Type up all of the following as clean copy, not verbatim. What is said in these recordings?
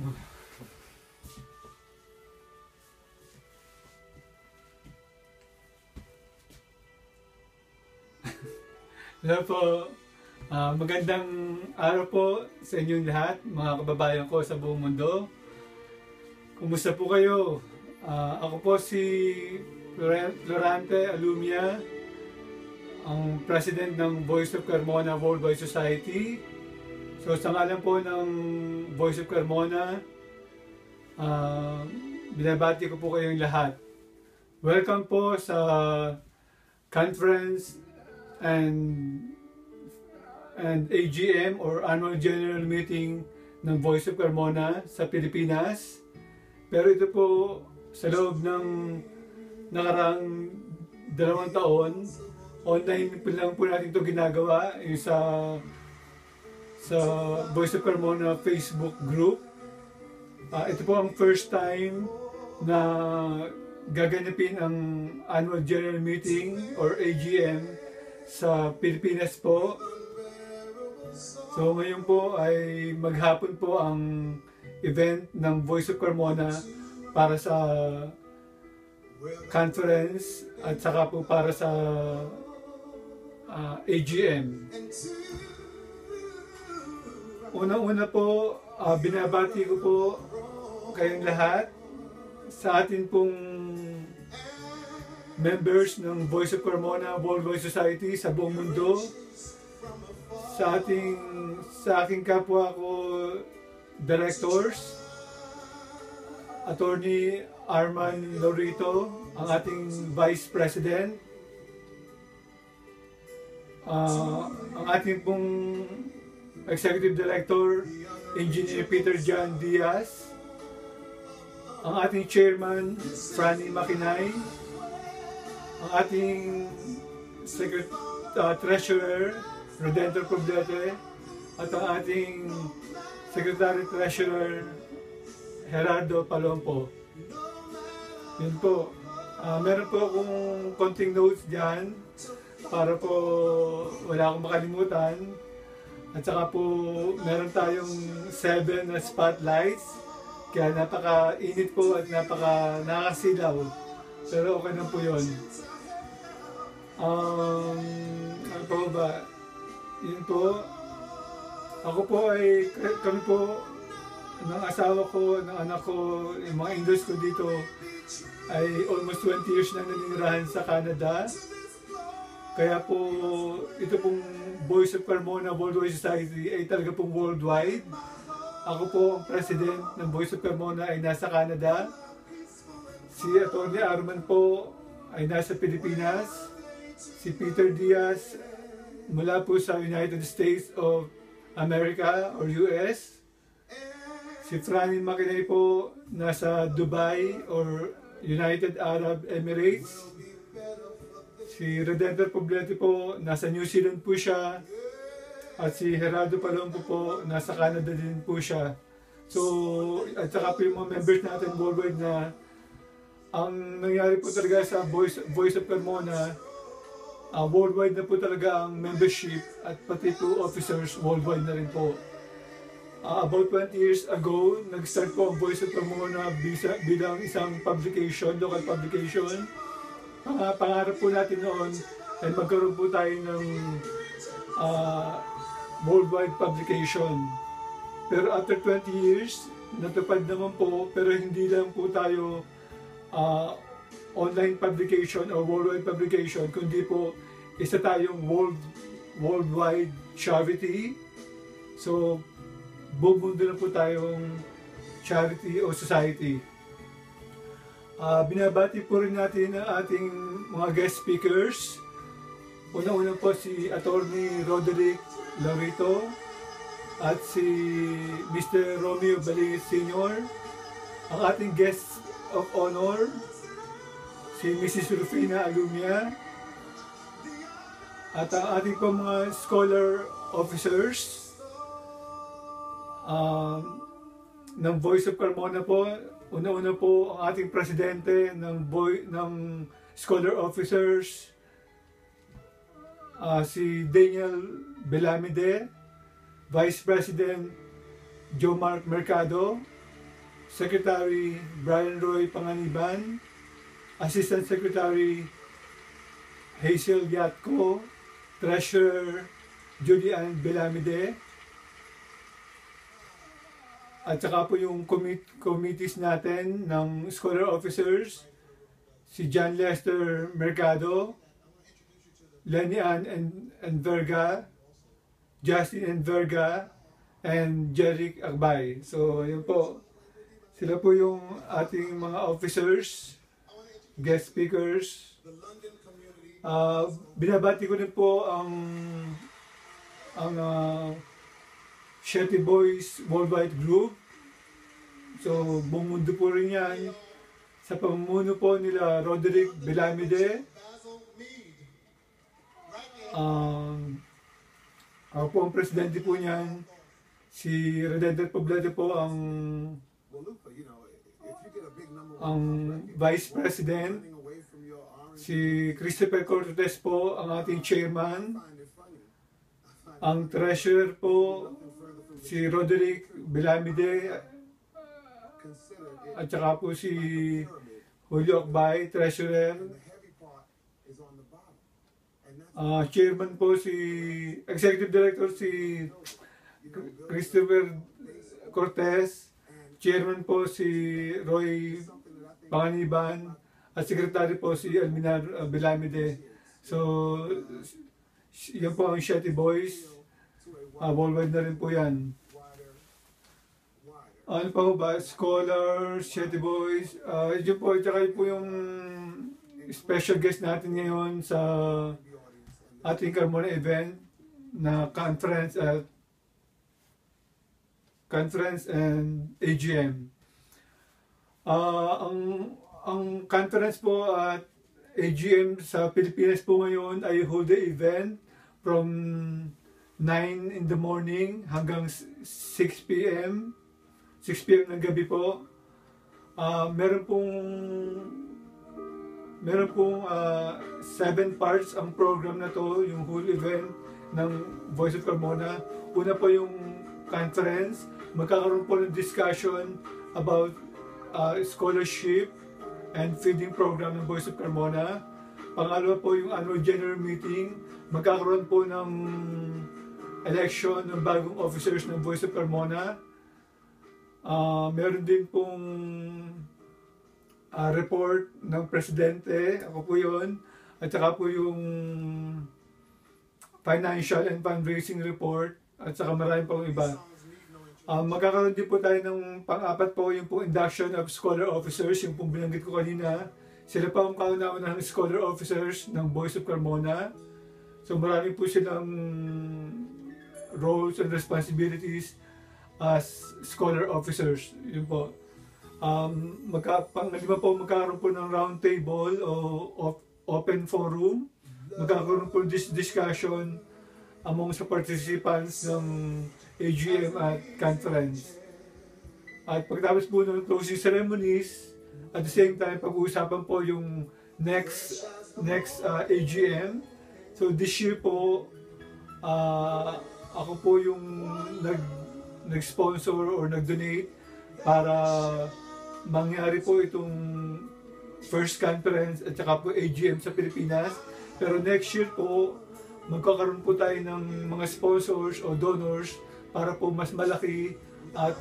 Hello po. Magandang araw po sa inyong lahat, mga kababayan ko sa buong mundo. Kumusta po kayo? Ako po si Florante Alumia, ang President ng Voice of Carmona Worldwide Society. So sa ngalan po ng Voice of Carmona, binabati ko po kayong lahat. Welcome po sa conference and AGM or Annual General Meeting ng Voice of Carmona sa Pilipinas. Pero ito po sa loob ng nakaraang 2 taon, online po lang po natin ito ginagawa sa Voice of Carmona Facebook group. Ito po ang first time na gaganapin ang Annual General Meeting or AGM sa Pilipinas po. So ngayon po ay maghapon po ang event ng Voice of Carmona para sa conference at saka po para sa AGM. Una-una po, binabati ko po kayong lahat sa atin pong members ng Voice of Carmona Worldwide Society sa buong mundo, sa aking kapwa ko directors, Attorney Arman Lorito, ang ating Vice President, ang ating pong Executive Director, Engineer Peter John Diaz, ang ating Chairman, Franny Makinay, ang ating Treasurer, Redentor Poblete, at ang ating Secretary Treasurer, Gerardo Palompo. Yun po. Meron po akong konting notes dyan para po wala akong makalimutan. At saka po meron tayong 7 na spotlights. Kaya napaka-init po at nakakasilaw. Pero okay na po yun. Ano po ba? Yun po. Ako po kami po, ng asawa ko, ng anak ko, yung mga in-laws ko dito, ay almost 20 years na naninirahan sa Canada. Kaya po, ito pong Voice of Carmona Worldwide Society ay talaga pong worldwide. Ako po ang president ng Voice of Carmona ay nasa Canada. Si Atty. Arman po ay nasa Pilipinas. Si Peter Diaz mula po sa United States of America or US. Si Franny Makinay po nasa Dubai or United Arab Emirates. Si Redentor Poblete po nasa New Zealand po siya. At si Gerardo Palompo po nasa Canada din po siya. So, at saka po yung mga members natin worldwide na ang nangyari po talaga sa Voice of Carmona, worldwide na po talaga ang membership at pati po officers worldwide na rin po. About 20 years ago, nag-start po ang Voice of Carmona bilang isang publication, local publication. Pangarap po natin noon ay magkaroon po tayo ng worldwide publication. Pero after 20 years, natupad naman po, pero hindi lang po tayo online publication or worldwide publication, kundi po isa tayong worldwide charity. So, buong mundo na po tayong charity o society. Binabati po rin natin ang ating mga guest speakers. Una-una po si Atty. Roderick Lorito at si Mr. Romeo Balingit Sr. Ang ating guest of honor, si Mrs. Rufina Alumia. At ang ating po mga scholar officers ng Voice of Carmona po. Una-una po ang ating presidente ng scholar officers, si Daniel Belamide, Vice President Joe Mark Mercado, Secretary Brian Roy Panganiban, Assistant Secretary Hazel Yatco, Treasurer Judy Ann Belamide, at saka po yung committees natin ng Scholar Officers, si John Lester Mercado, Lenny Ann Enverga, Justin Enverga, and Jeric Agbay. So, yun po. Sila po yung ating mga officers, guest speakers. Binabati ko rin po ang Shetty Boys Worldwide Group. So, buong mundo po rin yan. Sa pamumuno po nila Roderick Belamide. Ako po ang presidente po niyan. Si Redender Poblete po ang vice president. Si Christopher Cortez po ang ating chairman. Ang treasurer po si Roderick Belamide, at saka po si Julio Akbay, treasurer. Chairman po si executive director si Christopher Cortez, chairman po si Roy Panganiban, at secretary po si Alminar Belamide. So, yan po ang Shetty Boys. Worldwide na rin po yan. Ano pa po ba? Scholars, Shetty Boys. Yun po, tsaka yun po yung special guest natin ngayon sa ating Carmona event na conference and AGM. Ang conference po at AGM sa Pilipinas po ngayon ay whole day event from 9 in the morning hanggang 6 p.m. 6 p.m. ng gabi po. Meron pong 7 parts ang program na to, yung whole event ng Voice of Carmona. Una po yung conference, magkakaroon po ng discussion about scholarship and feeding program ng Voice of Carmona. Pangalawa po yung annual general meeting, magkakaroon po ng election ng bagong officers ng Voice of Carmona. Meron din pong report ng presidente, ako po yun, at saka po yung financial and fundraising report, at saka marami pang iba. Magkakaroon din po tayo ng pang-apat po, yung pong induction of scholar officers, yung pong binanggit ko kanina. Sila pa ang kauna-una ng scholar officers ng Voice of Carmona. So marami po silang roles and responsibilities as scholar officers. Yun po. Pang-lima po, magkakaroon po ng round table o open forum. Magkakaroon po discussion among sa participants ng AGM at conference. At pagtapos po ng closing ceremonies, at the same time, pag-uusapan po yung next AGM. So this year po, ako po yung nag-sponsor or nag-donate para mangyari po itong first conference at saka po AGM sa Pilipinas. Pero next year po, magkakaroon po tayo ng mga sponsors o donors para po mas malaki at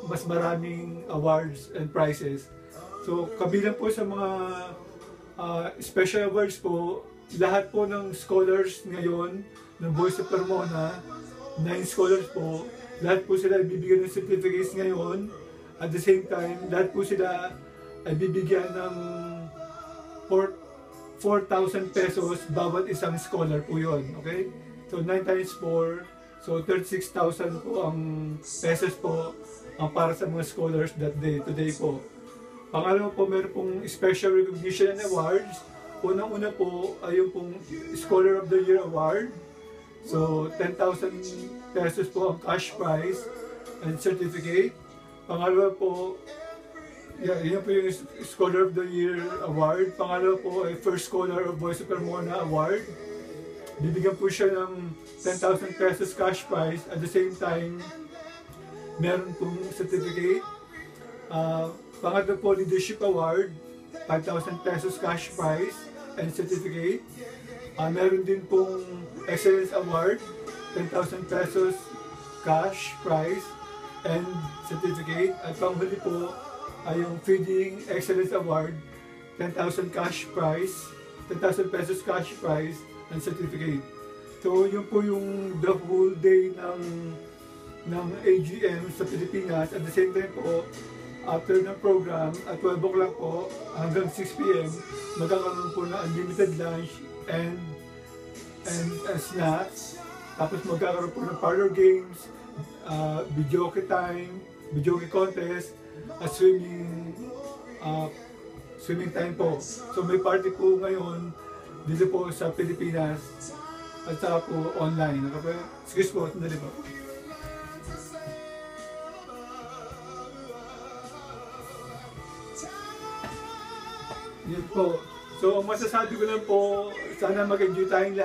mas maraming awards and prizes. So kabilang po sa mga special awards po, lahat po ng scholars ngayon ng Voice of Carmona, 9 scholars po, lahat po sila bibigyan ng certificates ngayon. At the same time, lahat po sila ay bibigyan ng 4,000 pesos bawat isang scholar po yun. Okay? So 9 times 4, so 36,000 po ang pesos po ang para sa mga scholars that day, today po. Pangalawa po, meron pong special recognition and awards. Unang-una po ay yung pong Scholar of the Year Award. So 10,000 pesos po ang cash prize and certificate. Pangalawa po, yun po yung Scholar of the Year Award. Pangalawa po ay First Scholar of Voice of Carmona Award. Bibigyan po siya ng 10,000 pesos cash prize. At the same time, meron pong certificate. Pangatlo po, Leadership Award, 5,000 pesos cash prize and certificate. Meron din pong Excellence Award, 10,000 pesos cash prize and certificate. At panghuli po ay yung Feeding Excellence Award, 10,000 cash prize, 10,000 pesos cash prize and certificate. So yun po yung the whole day ng AGM sa Pilipinas. At the same time po, after ng program, at 12 o'clock po hanggang 6 p.m. magkakaroon po na unlimited lunch and snacks. Tapos magkakaroon po ng parlor games, videoke time, videoke contest, at swimming time po. So may party po ngayon dito po sa Pilipinas at saka po online. Excuse po, sandali po. Yun po. So, ang masasabi ko lang po, sana mag-enjoy tayong lahat.